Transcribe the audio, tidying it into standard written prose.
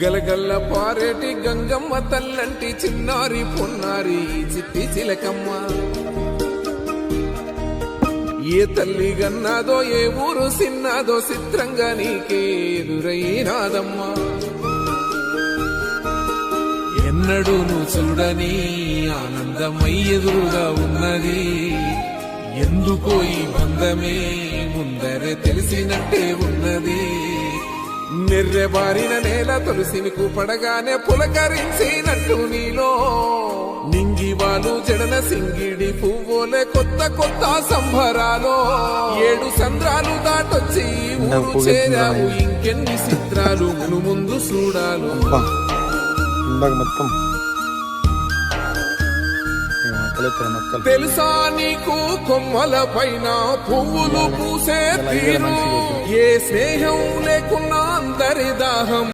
గలగల్ల పారేటి గంగమ్మ తల్లంటి చిన్నారి పొన్నారి చిట్టి చిలకమ్మ. ఏ తల్లి గన్నాదో ఏ ఊరు సిన్నాదో చిత్రంగా నీకే ఎదురైనాదమ్మా. ఎన్నడూ నువ్వు చూడని ఆనందమై ఎదురుగా ఉన్నది. ఎందుకో ఈ బంధమే ముందరే తెలిసినట్టే ఉన్నది. నెర్రెబారిన నేల తులసినికు పడగానే పులకరించినట్టు నీలో నింగివాలు జడన సింగిడి పువ్వులే కొత్త కొత్త సంభరాలో. 7 సంద్రాలు దాటొచ్చి ఊరు చేరావు, ఇంకెన్ని చిత్రాలు మును ముందు చూడాలు. తెలుసా నీకు కొమ్మల పైన పువ్వులు పూసే తీరు, ఏ స్నేహం లేకున్నా అందరి దాహం